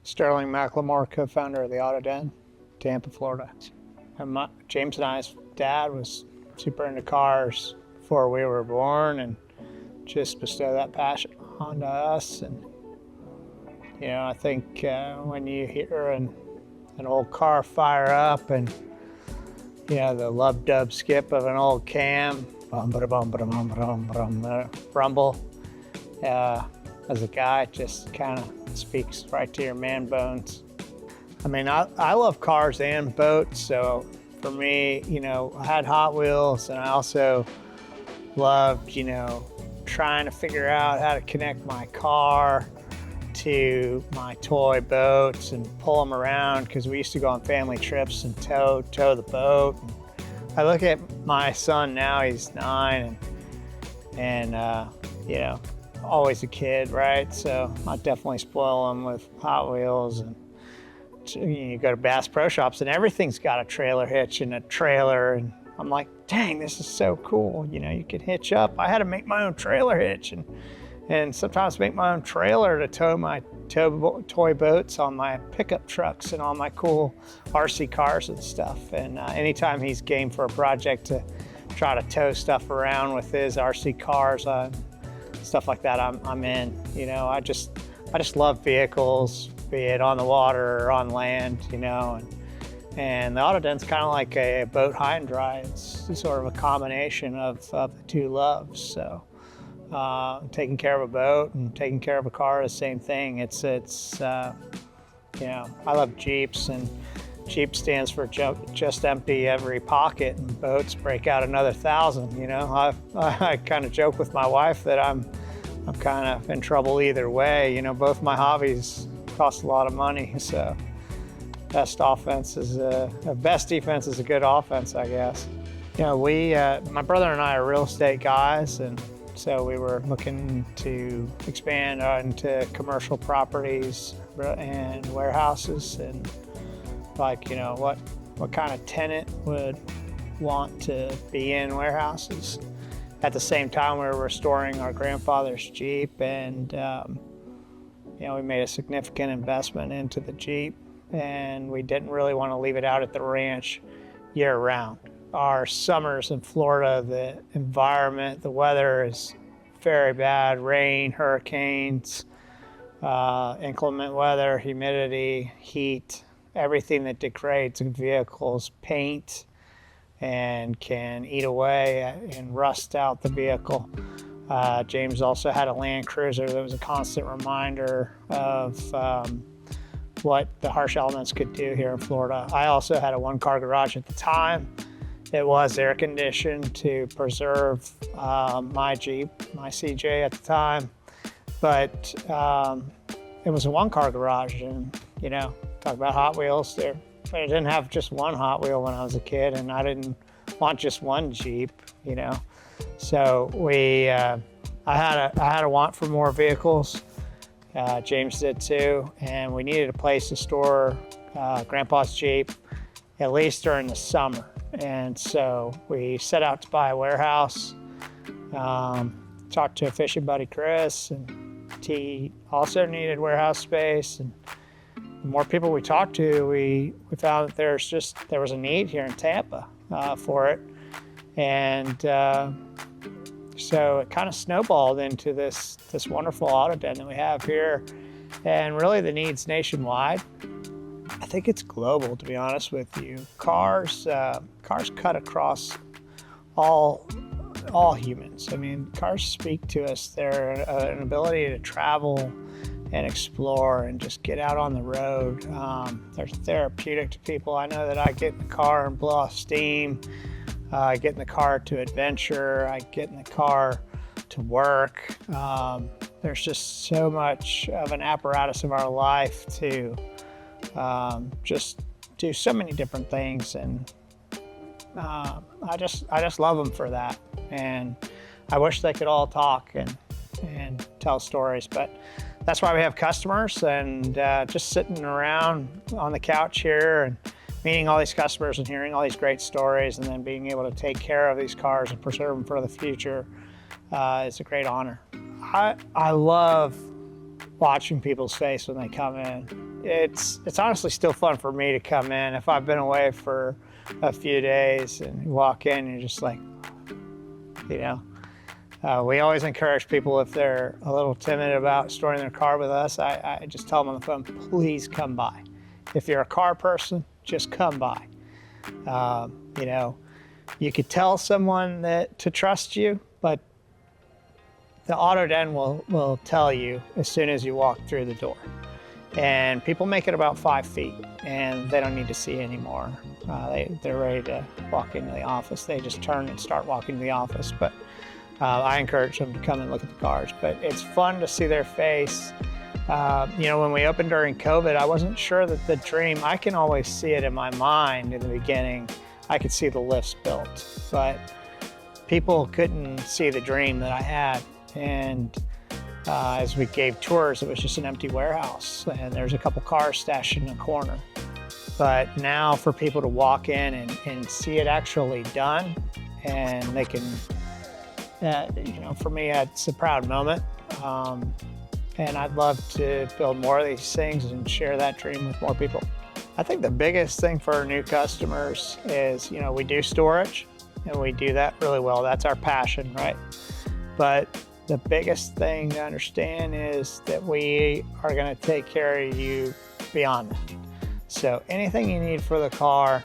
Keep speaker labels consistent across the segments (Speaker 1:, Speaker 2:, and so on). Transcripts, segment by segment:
Speaker 1: Sterling McLamore, co-founder of the Auto Den, Tampa, Florida. And James and I's dad was super into cars before we were born, and just bestowed that passion onto us. And I think when you hear an old car fire up, and the lub-dub skip of an old cam, rumble, as a guy, it just kind of speaks right to your man bones. I mean, I love cars and boats, so for me, I had Hot Wheels, and I also loved, trying to figure out how to connect my car to my toy boats and pull them around, because we used to go on family trips and tow the boat. And I look at my son now, he's 9, and always a kid, right? So I definitely spoil him with Hot Wheels. And you go to Bass Pro Shops and everything's got a trailer hitch and a trailer, and I'm like, dang, this is so cool. You can hitch up. I had to make my own trailer hitch, and sometimes make my own trailer to tow my toy boats on my pickup trucks and all my cool RC cars and stuff. And anytime he's game for a project to try to tow stuff around with his RC cars, stuff like that, I'm in. I just love vehicles, be it on the water or on land, and the Auto Den's kind of like a boat high and dry. It's sort of a combination of the two loves. So taking care of a boat and taking care of a car is the same thing. I love Jeeps, and Jeep stands for just empty every pocket, and boats break out another 1,000. I kind of joke with my wife that I'm kind of in trouble either way. Both my hobbies cost a lot of money, so best defense is a good offense, I guess. My brother and I are real estate guys, and so we were looking to expand into commercial properties and warehouses, and what kind of tenant would want to be in warehouses. At the same time, we were restoring our grandfather's Jeep, and we made a significant investment into the Jeep, and we didn't really want to leave it out at the ranch year round. Our summers in Florida, the environment, the weather is very bad: rain, hurricanes, inclement weather, humidity, heat, everything that degrades a vehicle's paint and can eat away and rust out the vehicle. James also had a Land Cruiser that was a constant reminder of what the harsh elements could do here in Florida. I also had a one-car garage at the time. It was air conditioned to preserve my Jeep, my CJ at the time, but it was a one-car garage, and talk about Hot Wheels there. I didn't have just one Hot Wheel when I was a kid, and I didn't want just one Jeep, So I had a want for more vehicles. James did too, and we needed a place to store Grandpa's Jeep, at least during the summer. And so we set out to buy a warehouse. Talked to a fishing buddy, Chris, and he also needed warehouse space. And the more people we talked to, we found that there was a need here in Tampa for it. And so it kind of snowballed into this wonderful Auto Den that we have here. And really the need's nationwide. I think it's global, to be honest with you. Cars cut across all humans. I mean, cars speak to us. They're an ability to travel and explore and just get out on the road. They're therapeutic to people. I know that I get in the car and blow off steam. I get in the car to adventure. I get in the car to work. There's just so much of an apparatus of our life to just do so many different things, and I just love them for that. And I wish they could all talk and tell stories, but that's why we have customers, and just sitting around on the couch here and meeting all these customers and hearing all these great stories, and then being able to take care of these cars and preserve them for the future is a great honor. I love watching people's face when they come in. It's honestly still fun for me to come in. If I've been away for a few days and you walk in, you're just like, we always encourage people, if they're a little timid about storing their car with us, I just tell them on the phone, please come by. If you're a car person, just come by. You could tell someone that to trust you, but the Auto Den will tell you as soon as you walk through the door. And people make it about 5 feet, and they don't need to see anymore. They're ready to walk into the office. They just turn and start walking to the office. But I encourage them to come and look at the cars. But it's fun to see their face. When we opened during COVID, I wasn't sure that the dream, I can always see it in my mind in the beginning. I could see the lifts built, but people couldn't see the dream that I had. And as we gave tours, it was just an empty warehouse, and there's a couple cars stashed in a corner. But now for people to walk in and see it actually done, and they can, for me, it's a proud moment. And I'd love to build more of these things and share that dream with more people. I think the biggest thing for our new customers is, we do storage, and we do that really well. That's our passion, right? But the biggest thing to understand is that we are going to take care of you beyond that. So anything you need for the car,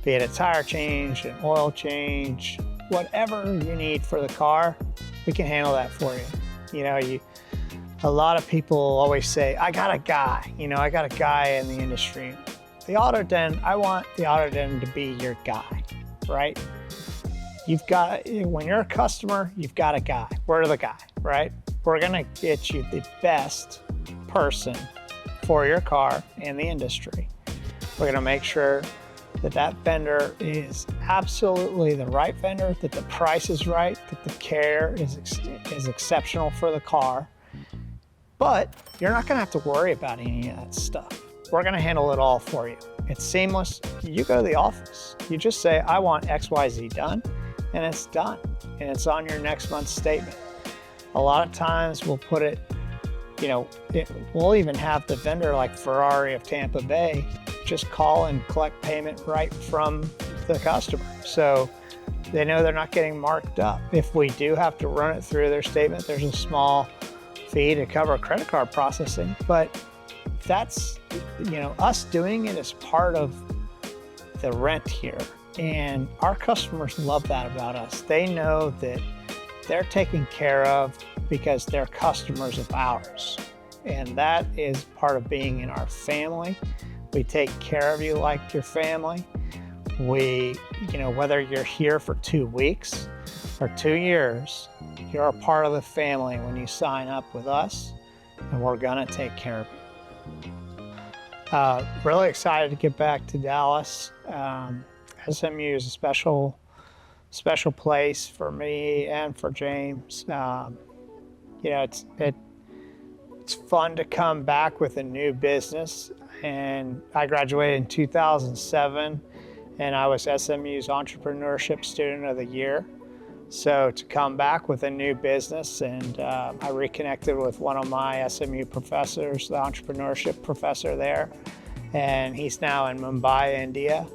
Speaker 1: be it a tire change, an oil change, whatever you need for the car, we can handle that for you. A lot of people always say, I got a guy in the industry. The Auto Den, I want the Auto Den to be your guy, right? When you're a customer, you've got a guy. We're the guy, right? We're gonna get you the best person for your car in the industry. We're gonna make sure that vendor is absolutely the right vendor, that the price is right, that the care is exceptional for the car. But you're not gonna have to worry about any of that stuff. We're gonna handle it all for you. It's seamless. You go to the office. You just say, I want XYZ done, and it's done. And it's on your next month's statement. A lot of times we'll put it, we'll even have the vendor like Ferrari of Tampa Bay just call and collect payment right from the customer. So they know they're not getting marked up. If we do have to run it through their statement, there's a small fee to cover credit card processing, but that's, us doing it as part of the rent here. And our customers love that about us. They know that they're taken care of because they're customers of ours. And that is part of being in our family. We take care of you like your family. Whether you're here for 2 weeks or 2 years, you're a part of the family when you sign up with us, and we're gonna take care of you. Really excited to get back to Dallas. SMU is a special place for me and for James. It's fun to come back with a new business. And I graduated in 2007, and I was SMU's Entrepreneurship Student of the Year. So to come back with a new business, and I reconnected with one of my SMU professors, the entrepreneurship professor there, and he's now in Mumbai, India.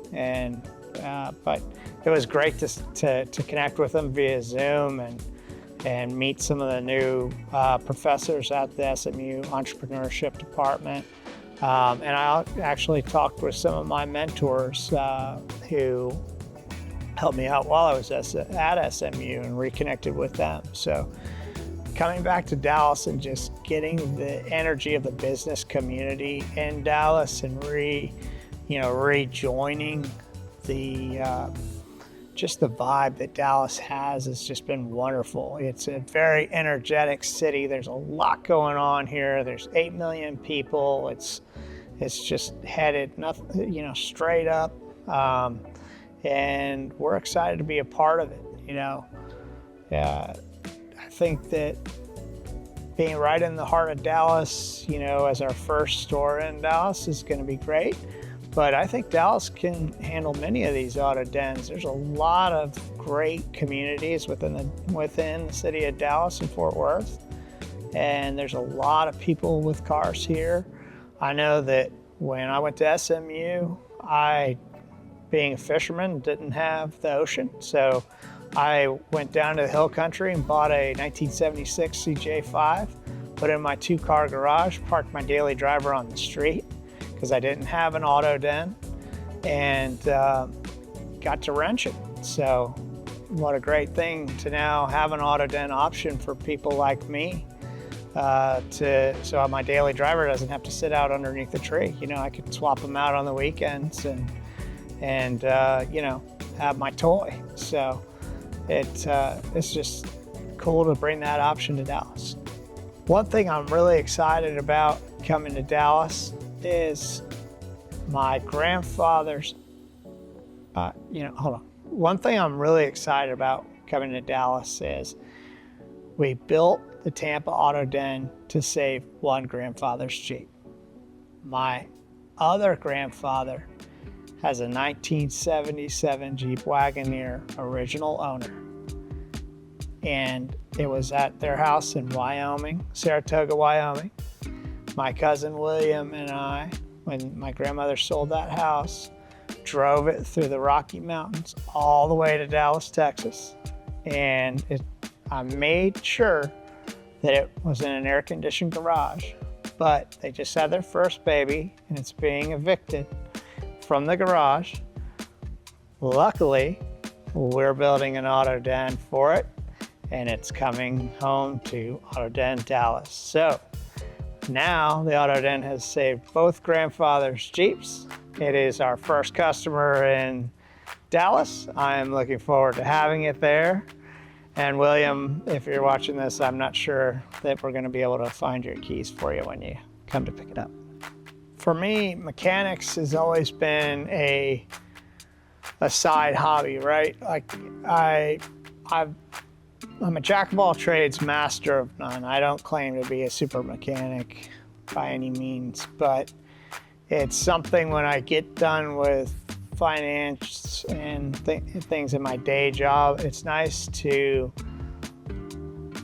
Speaker 1: But it was great to connect with him via Zoom and meet some of the new professors at the SMU Entrepreneurship Department. And I actually talked with some of my mentors who helped me out while I was at SMU and reconnected with them. So coming back to Dallas and just getting the energy of the business community in Dallas and rejoining just the vibe that Dallas has just been wonderful. It's a very energetic city. There's a lot going on here. There's 8 million people. It's just headed straight up. And we're excited to be a part of it. I think that being right in the heart of Dallas, as our first store in Dallas is going to be great. But I think Dallas can handle many of these Auto Dens. There's a lot of great communities within the city of Dallas and Fort Worth. and there's a lot of people with cars here. I know that when I went to SMU, being a fisherman, didn't have the ocean, so I went down to the hill country and bought a 1976 CJ5, put it in my 2-car garage, parked my daily driver on the street because I didn't have an auto den, and got to wrench it. So what a great thing to now have an auto den option for people like me, so my daily driver doesn't have to sit out underneath the tree. You know, I could swap them out on the weekends and you know, have my toy. So it's just cool to bring that option to Dallas. One thing I'm really excited about coming to Dallas is my grandfather's, One thing I'm really excited about coming to Dallas is we built the Tampa Auto Den to save one grandfather's Jeep. My other grandfather has a 1977 Jeep Wagoneer, original owner. And it was at their house in Wyoming, Saratoga, Wyoming. My cousin William and I, when my grandmother sold that house, drove it through the Rocky Mountains all the way to Dallas, Texas. And I made sure that it was in an air-conditioned garage, but they just had their first baby and it's being evicted from the garage. Luckily, we're building an auto den for it, and it's coming home to Auto Den Dallas. So now the Auto Den has saved both grandfathers' Jeeps. It is our first customer in Dallas. I am looking forward to having it there. And William, if you're watching this, I'm not sure that we're going to be able to find your keys for you when you come to pick it up. For me, mechanics has always been a side hobby, right? Like I'm a jack of all trades, master of none. I don't claim to be a super mechanic by any means, but it's something when I get done with finance and things in my day job, it's nice to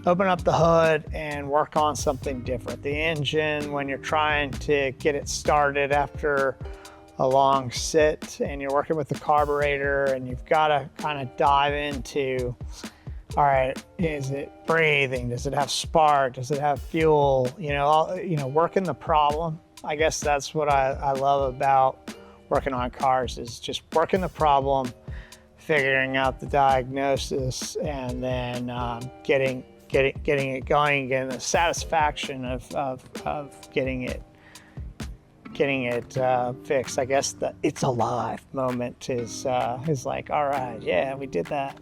Speaker 1: open up the hood and work on something different. The engine, when you're trying to get it started after a long sit and you're working with the carburetor, and you've got to kind of dive into, all right, is it breathing? Does it have spark? Does it have fuel? Working the problem. I guess that's what I love about working on cars, is just working the problem, figuring out the diagnosis, and then getting it going again. The satisfaction of getting it fixed. I guess the "it's alive" moment is like, all right, yeah, we did that.